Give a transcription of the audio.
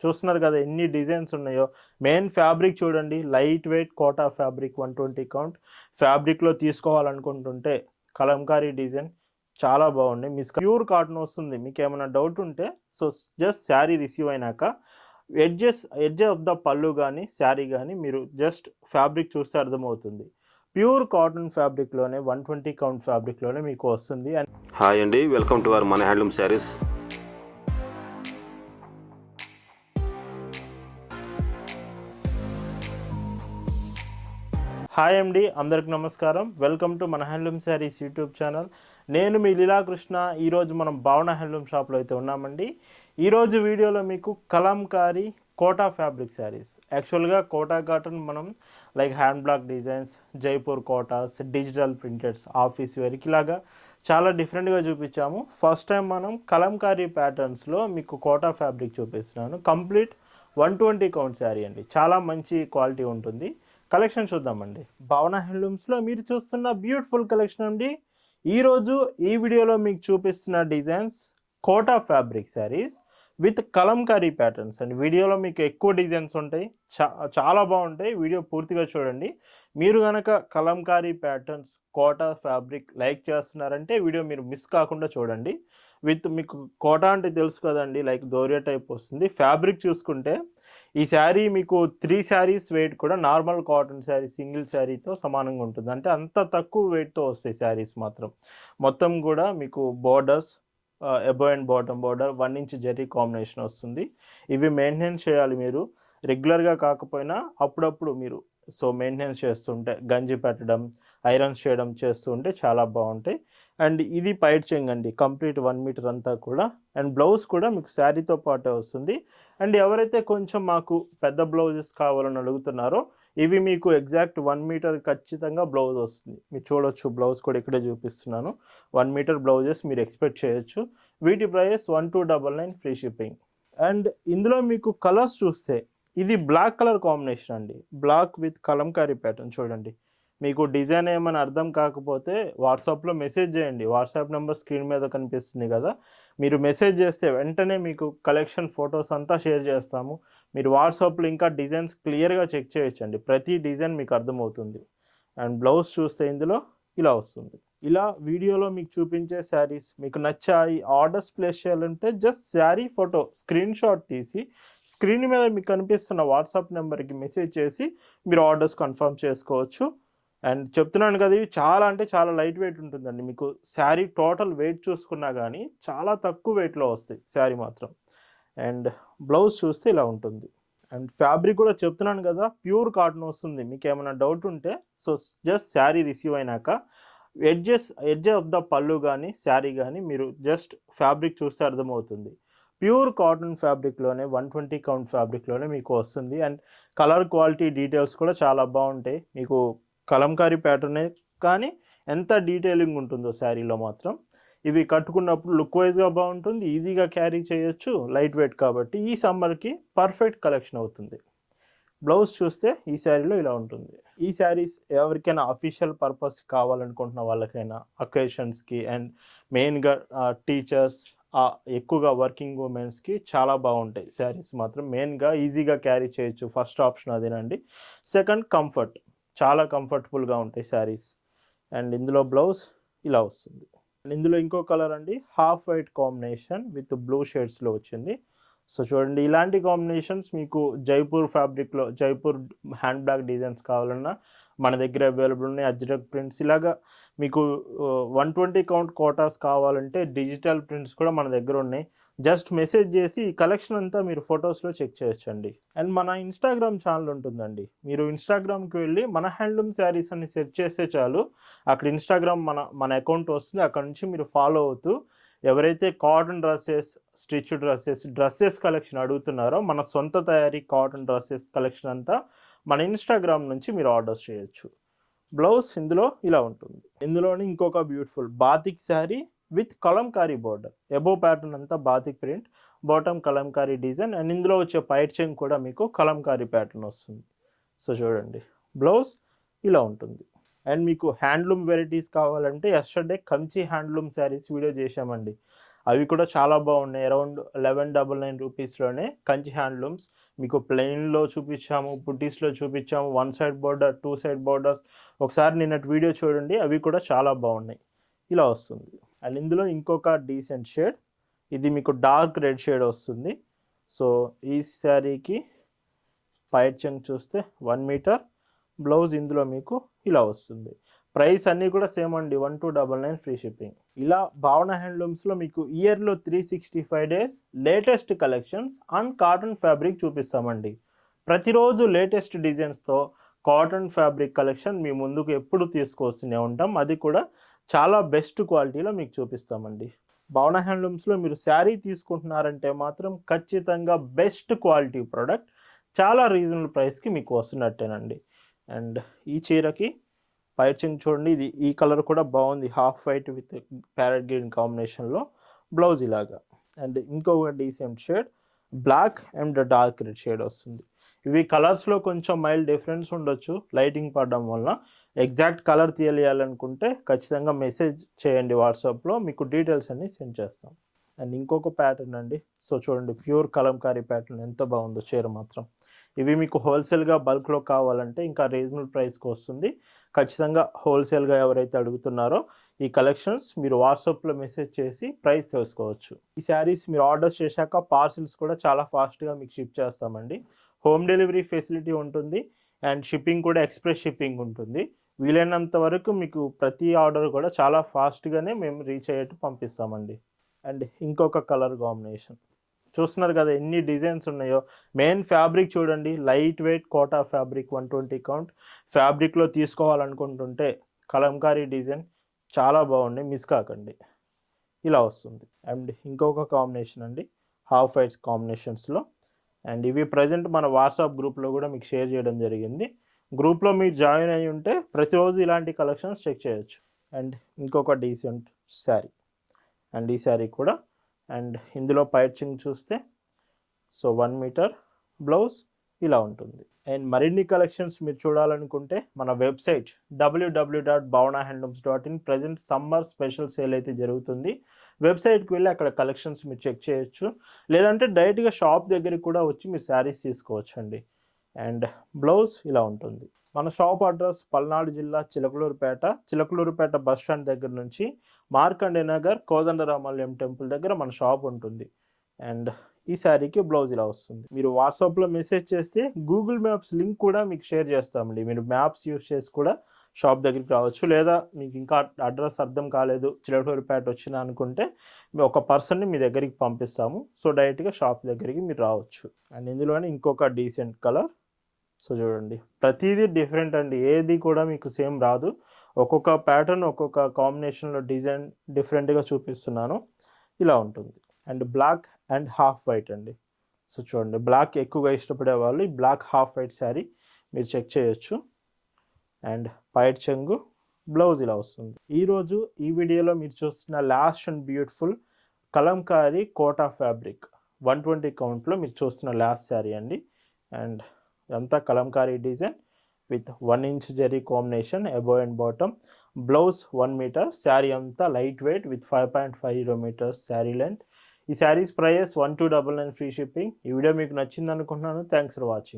చూస్తున్నారు కదా ఎన్ని డిజైన్స్ ఉన్నాయో. మెయిన్ ఫ్యాబ్రిక్ చూడండి, light weight Kota fabric 120 count. ఫ్యాబ్రిక్లో తీసుకోవాలనుకుంటుంటే కలంకారీ డిజైన్ చాలా బాగుంది. ప్యూర్ కాటన్ వస్తుంది. మీకు ఏమైనా డౌట్ ఉంటే సో జస్ట్ శారీ రిసీవ్ అయినాక ఎడ్జ్ ఆఫ్ ద పళ్ళు కానీ శారీ కానీ మీరు జస్ట్ ఫ్యాబ్రిక్ చూస్తే అర్థమవుతుంది. ప్యూర్ కాటన్ ఫ్యాబ్రిక్లోనే 120 కౌంట్ ఫ్యాబ్రిక్లోనే మీకు వస్తుంది. అండ్ హాయ్ అండి, వెల్కమ్ టు అవర్ మన హ్యాండ్లూమ్ శారీస్. హాయ్ అండి, అందరికి నమస్కారం. వెల్కమ్ టు మన హ్యాండ్లూమ్ శారీస్ యూట్యూబ్ ఛానల్. నేను మీ లీలాకృష్ణ. ఈరోజు మనం భావన హ్యాండ్లూమ్ షాప్లో అయితే ఉన్నామండి. ఈరోజు వీడియోలో మీకు కలంకారీ కోటా ఫ్యాబ్రిక్ శారీస్, యాక్చువల్గా కోటా కాటన్ మనం like hand black designs, Jaipur Kotas, digital ప్రింటెడ్స్, office వేర్కి ఇలాగా చాలా డిఫరెంట్గా చూపించాము. ఫస్ట్ టైం మనం కలంకారీ ప్యాటర్న్స్లో మీకు కోటా ఫ్యాబ్రిక్ చూపిస్తున్నాను. కంప్లీట్ 120 కౌంట్ శారీ అండి, చాలా మంచి క్వాలిటీ ఉంటుంది. కలెక్షన్ చూద్దామండి. భావన హ్యాండ్లూమ్స్లో మీరు చూస్తున్న బ్యూటిఫుల్ కలెక్షన్ అండి. ఈరోజు ఈ వీడియోలో మీకు చూపిస్తున్న designs Kota fabric saris with Kalamkari patterns అండి. వీడియోలో మీకు ఎక్కువ డిజైన్స్ ఉంటాయి, చాలా బాగుంటాయి. వీడియో పూర్తిగా చూడండి. మీరు కనుక Kalamkari patterns Kota fabric like చేస్తున్నారంటే వీడియో మీరు మిస్ కాకుండా చూడండి. మీకు కోటా అంటే తెలుసు కదండి, లైక్ దోరియా టైప్ వస్తుంది. ఫ్యాబ్రిక్ చూసుకుంటే ఈ శారీ మీకు 3 శారీస్ వెయిట్ కూడా నార్మల్ కాటన్ శారీ సింగిల్ శారీతో సమానంగా ఉంటుంది. అంటే అంత తక్కువ వెయిట్తో వస్తాయి శారీస్ మాత్రం. మొత్తం కూడా మీకు borders, above and bottom border 1 inch zari combination వస్తుంది. ఇవి మెయింటెనెన్స్ చేయాలి మీరు, రెగ్యులర్గా కాకపోయినా అప్పుడప్పుడు మీరు సో మెయింటెనెన్స్ చేస్తుంటే, గంజి పెట్టడం, ఐరన్స్ చేయడం చేస్తూ ఉంటే చాలా బాగుంటాయి. అండ్ ఇది పైట్ చెంగ్ అండి, కంప్లీట్ 1 మీటర్ అంతా కూడా. అండ్ బ్లౌజ్ కూడా మీకు శారీతో పాటే వస్తుంది. అండ్ ఎవరైతే కొంచెం మాకు పెద్ద బ్లౌజెస్ కావాలని అడుగుతున్నారో ఇవి మీకు ఎగ్జాక్ట్ 1 మీటర్ ఖచ్చితంగా బ్లౌజ్ వస్తుంది. మీరు చూడొచ్చు, బ్లౌజ్ కూడా ఇక్కడే చూపిస్తున్నాను. 1 మీటర్ బ్లౌజెస్ మీరు ఎక్స్పెక్ట్ చేయొచ్చు. వీటి ప్రైస్ 1299 ఫ్రీ షిప్పింగ్. అండ్ ఇందులో మీకు కలర్స్ చూస్తే ఇది బ్లాక్ కలర్ కాంబినేషన్ అండి, బ్లాక్ విత్ కలంకారీ ప్యాటర్న్. చూడండి, మీకు డిజైన్ ఏమైనా అర్థం కాకపోతే వాట్సాప్లో మెసేజ్ చేయండి. వాట్సాప్ నెంబర్ స్క్రీన్ మీద కనిపిస్తుంది కదా, మీరు మెసేజ్ చేస్తే వెంటనే మీకు కలెక్షన్ ఫొటోస్ అంతా షేర్ చేస్తాము. మీరు వాట్సాప్లో ఇంకా డిజైన్స్ క్లియర్గా చెక్ చేయొచ్చండి, ప్రతి డిజైన్ మీకు అర్థమవుతుంది. అండ్ బ్లౌజ్ చూస్తే ఇందులో ఇలా వస్తుంది. ఇలా వీడియోలో మీకు చూపించే శారీస్ మీకు నచ్చాయి, ఆర్డర్స్ ప్లేస్ చేయాలంటే just sari photo screen shot తీసి స్క్రీన్ మీద మీకు కనిపిస్తున్న వాట్సాప్ నెంబర్కి మెసేజ్ చేసి మీరు ఆర్డర్స్ కన్ఫర్మ్ చేసుకోవచ్చు. అండ్ చెప్తున్నాను కదా, ఇవి చాలా అంటే చాలా లైట్ వెయిట్ ఉంటుందండి. మీకు శారీ టోటల్ వెయిట్ చూసుకున్నా కానీ చాలా తక్కువ వెయిట్లో వస్తాయి శారీ మాత్రం. అండ్ బ్లౌజ్ చూస్తే ఇలా ఉంటుంది. అండ్ ఫ్యాబ్రిక్ కూడా చెప్తున్నాను కదా, ప్యూర్ కాటన్ వస్తుంది. మీకు ఏమైనా డౌట్ ఉంటే సో జస్ట్ శారీ రిసీవ్ అయినాక ఎడ్జ్ ఆఫ్ ద పళ్ళు కానీ శారీ కానీ మీరు జస్ట్ ఫ్యాబ్రిక్ చూస్తే అర్థమవుతుంది. ప్యూర్ కాటన్ ఫ్యాబ్రిక్లోనే 120 కౌంట్ ఫ్యాబ్రిక్లోనే మీకు వస్తుంది. అండ్ కలర్ క్వాలిటీ డీటెయిల్స్ కూడా చాలా బాగుంటాయి. మీకు కలంకారీ ప్యాటర్నే కానీ ఎంత డీటెయిలింగ్ ఉంటుందో శారీలో మాత్రం. ఇవి కట్టుకున్నప్పుడు లుక్ వైజ్గా బాగుంటుంది, ఈజీగా క్యారీ చేయొచ్చు, లైట్ వెయిట్ కాబట్టి ఈ సమ్మర్కి పర్ఫెక్ట్ కలెక్షన్ అవుతుంది. బ్లౌజ్ చూస్తే ఈ శారీలో ఇలా ఉంటుంది. ఈ శారీస్ ఎవరికైనా అఫీషియల్ పర్పస్ కావాలనుకుంటున్న వాళ్ళకైనా, అకేషన్స్కి అండ్ మెయిన్గా టీచర్స్, ఎక్కువగా వర్కింగ్ ఉమెన్స్కి చాలా బాగుంటాయి శారీస్ మాత్రం. మెయిన్గా ఈజీగా క్యారీ చేయొచ్చు, ఫస్ట్ ఆప్షన్ అదేనండి. సెకండ్ కంఫర్ట్, చాలా కంఫర్టబుల్గా ఉంటాయి శారీస్. అండ్ ఇందులో బ్లౌజ్ ఇలా వస్తుంది. అండ్ ఇందులో ఇంకో కలర్ అండి, half white combination with blue షేడ్స్లో వచ్చింది. సో చూడండి, ఇలాంటి కాంబినేషన్స్ మీకు జైపూర్ ఫ్యాబ్రిక్లో, జైపూర్ హ్యాండ్ బ్యాగ్ డిజైన్స్ కావాలన్నా మన దగ్గర అవైలబుల్ ఉన్నాయి. అజ్రక్ ప్రింట్స్, ఇలాగా మీకు 120 కౌంట్ కోటాస్ కావాలంటే డిజిటల్ ప్రింట్స్ కూడా మన దగ్గర ఉన్నాయి. జస్ట్ మెసేజ్ చేసి ఈ కలెక్షన్ అంతా మీరు ఫొటోస్లో చెక్ చేయొచ్చండి. అండ్ మన ఇన్స్టాగ్రామ్ ఛానల్ ఉంటుందండి, మీరు ఇన్స్టాగ్రామ్కి వెళ్ళి మన హ్యాండ్లూమ్ శారీస్ అని సెర్చ్ చేస్తే చాలు, అక్కడ ఇన్స్టాగ్రామ్ మన అకౌంట్ వస్తుంది. అక్కడ నుంచి మీరు ఫాలో అవుతూ ఎవరైతే cotton dresses, stitch dresses collection అడుగుతున్నారో మన సొంత తయారీ కాటన్ డ్రెస్సెస్ కలెక్షన్ అంతా మన ఇన్స్టాగ్రామ్ నుంచి మీరు ఆర్డర్స్ చేయొచ్చు. బ్లౌజ్ ఇందులో ఇలా ఉంటుంది. ఇందులోని ఇంకొక beautiful batik sari with Kalamkari border, above pattern అంతా batik print, bottom Kalamkari design. And ఇందులో వచ్చే పైట్ చెంగ్ కూడా మీకు కలంకారీ ప్యాటర్న్ వస్తుంది. సో చూడండి, బ్లౌజ్ ఇలా ఉంటుంది. అండ్ మీకు హ్యాండ్లూమ్ వెరైటీస్ కావాలంటే yesterday Kanchi handloom saris video చేశామండి. అవి కూడా చాలా బాగున్నాయి. అరౌండ్ 1199 రూపీస్లోనే కంచి హ్యాండ్లూమ్స్ మీకు ప్లెయిన్లో చూపించాము, బుట్టీస్లో చూపించాము, 1 సైడ్ బోర్డర్, 2 సైడ్ బోర్డర్స్. ఒకసారి నిన్నటి వీడియో చూడండి, అవి కూడా చాలా బాగున్నాయి. ఇలా వస్తుంది. అండ్ ఇందులో ఇంకొక డీసెంట్ షేడ్, ఇది మీకు డార్క్ రెడ్ షేడ్ వస్తుంది. సో ఈ శారీకి పైట్ చెంగ్ చూస్తే 1 మీటర్, బ్లౌజ్ ఇందులో మీకు ఇలా వస్తుంది. ప్రైస్ అన్నీ కూడా సేమ్ అండి, 1299 ఫ్రీ షిప్పింగ్. ఇలా భావన హ్యాండ్లూమ్స్లో మీకు ఇయర్లో 365 days latest collections and cotton fabric చూపిస్తామండి. ప్రతిరోజు లేటెస్ట్ డిజైన్స్తో కాటన్ ఫ్యాబ్రిక్ కలెక్షన్ మీ ముందుకు ఎప్పుడు తీసుకొస్తూనే ఉంటాం. అది కూడా చాలా బెస్ట్ క్వాలిటీలో మీకు చూపిస్తామండి. భావన హ్యాండ్లూమ్స్లో మీరు శారీ తీసుకుంటున్నారంటే మాత్రం ఖచ్చితంగా బెస్ట్ క్వాలిటీ ప్రోడక్ట్ చాలా రీజనబుల్ ప్రైస్కి మీకు వస్తున్నట్టేనండి. అండ్ ఈ చీరకి పైచింగ్ చూడండి, ఇది ఈ కలర్ కూడా బాగుంది, half white with parrot green కాంబినేషన్లో, బ్లౌజ్ ఇలాగా. అండ్ ఇంకొక decent shade black and dark red shade వస్తుంది. ఇవి కలర్స్లో కొంచెం మైల్డ్ డిఫరెన్స్ ఉండొచ్చు లైటింగ్ పడడం వల్ల. ఎగ్జాక్ట్ కలర్ తెలియాలనుకుంటే ఖచ్చితంగా మెసేజ్ చేయండి వాట్సాప్లో, మీకు డీటెయిల్స్ అన్నీ సెండ్ చేస్తాం. అండ్ ఇంకొక ప్యాటర్న్ అండి, సో చూడండి ప్యూర్ కలంకారీ ప్యాటర్న్ ఎంత బాగుందో చీర మాత్రం. ఇవి మీకు హోల్సేల్గా బల్క్లో కావాలంటే ఇంకా రీజనబుల్ ప్రైస్కి వస్తుంది. ఖచ్చితంగా హోల్సేల్గా ఎవరైతే అడుగుతున్నారో ఈ కలెక్షన్స్ మీరు వాట్సాప్లో మెసేజ్ చేసి ప్రైస్ తెలుసుకోవచ్చు. ఈ శారీస్ మీరు ఆర్డర్ చేశాక పార్సిల్స్ కూడా చాలా ఫాస్ట్గా మీకు షిప్ చేస్తామండి. హోమ్ డెలివరీ ఫెసిలిటీ ఉంటుంది అండ్ షిప్పింగ్ కూడా ఎక్స్ప్రెస్ షిప్పింగ్ ఉంటుంది. వీలైనంత వరకు మీకు ప్రతి ఆర్డర్ కూడా చాలా ఫాస్ట్గానే మేము రీచ్ అయ్యేట్టు పంపిస్తామండి. అండ్ ఇంకొక కలర్ కాంబినేషన్ చూస్తున్నారు కదా ఎన్ని డిజైన్స్ ఉన్నాయో. మెయిన్ ఫ్యాబ్రిక్ చూడండి, light weight Kota fabric, 120 count. ఫ్యాబ్రిక్లో తీసుకోవాలనుకుంటుంటే కలంకారీ డిజైన్ చాలా బాగుంది, మిస్ కాకండి. ఇలా వస్తుంది. అండ్ ఇంకొక కాంబినేషన్ అండి, హాఫ్ వైట్స్ కాంబినేషన్స్లో. అండ్ ఇవి ప్రజెంట్ మన వాట్సాప్ గ్రూప్లో కూడా మీకు షేర్ చేయడం జరిగింది. గ్రూప్లో మీరు జాయిన్ అయ్యి ఉంటే ప్రతిరోజు ఇలాంటి కలెక్షన్స్ చెక్ చేయొచ్చు. అండ్ ఇంకొక డీసెంట్ శారీ, అండ్ ఈ శారీ కూడా. అండ్ ఇందులో పైచింగ్ చూస్తే సో 1 మీటర్, బ్లౌజ్ ఇలా ఉంటుంది. అండ్ మరిన్ని కలెక్షన్స్ మీరు చూడాలనుకుంటే మన website www.bhavanahandlooms.in present summer special sale అయితే జరుగుతుంది. వెబ్సైట్కి వెళ్ళి అక్కడ కలెక్షన్స్ మీరు చెక్ చేయొచ్చు, లేదంటే డైరెక్ట్గా షాప్ దగ్గరికి కూడా వచ్చి మీరు శారీస్ తీసుకోవచ్చు అండి. అండ్ బ్లౌజ్ ఇలా ఉంటుంది. మన షాప్ అడ్రస్ పల్నాడు జిల్లా చిలకలూరుపేట బస్ స్టాండ్ దగ్గర నుంచి మార్కండే నగర్ కోదండరామాలయం టెంపుల్ దగ్గర మన షాప్ ఉంటుంది. అండ్ ఈ శారీకి బ్లౌజ్ ఇలా వస్తుంది. మీరు వాట్సాప్లో మెసేజ్ చేస్తే గూగుల్ మ్యాప్స్ లింక్ కూడా మీకు షేర్ చేస్తామండి. మీరు మ్యాప్స్ యూస్ చేసి కూడా షాప్ దగ్గరికి రావచ్చు, లేదా మీకు ఇంకా అడ్రస్ అర్థం కాలేదు చిలకలూరుపేట వచ్చిన అనుకుంటే ఒక పర్సన్ని మీ దగ్గరికి పంపిస్తాము. సో డైరెక్ట్గా షాప్ దగ్గరికి మీరు రావచ్చు. అండ్ ఇందులోనే ఇంకొక డీసెంట్ కలర్. సో చూడండి ప్రతిదీ డిఫరెంట్ అండి, ఏది కూడా మీకు సేమ్ రాదు. ఒక్కొక్క ప్యాటర్న్ ఒక్కొక్క కాంబినేషన్లో డిజైన్ డిఫరెంట్గా చూపిస్తున్నాను. ఇలా ఉంటుంది. And black and half white అండి. సో చూడండి బ్లాక్ ఎక్కువగా ఇష్టపడే వాళ్ళు ఈ బ్లాక్ హాఫ్ వైట్ శారీ మీరు చెక్ చేయొచ్చు. అండ్ పైట్ చెంగు, బ్లౌజ్ ఇలా వస్తుంది. ఈరోజు ఈ వీడియోలో మీరు చూస్తున్న last and beautiful Kalamkari Kota fabric 120 కౌంట్లో మీరు చూస్తున్న లాస్ట్ శారీ అండి. అండ్ ఇదంతా Kalamkari design with 1 inch zari combination above and bottom, blouse 1 metre, sari అంతా light weight with 5.50 metres sari length. ఈ శారీస్ ప్రైస్ 1299 ఫ్రీ షిప్పింగ్. ఈ వీడియో మీకు నచ్చింది అనుకుంటున్నాను. Thanks for watching.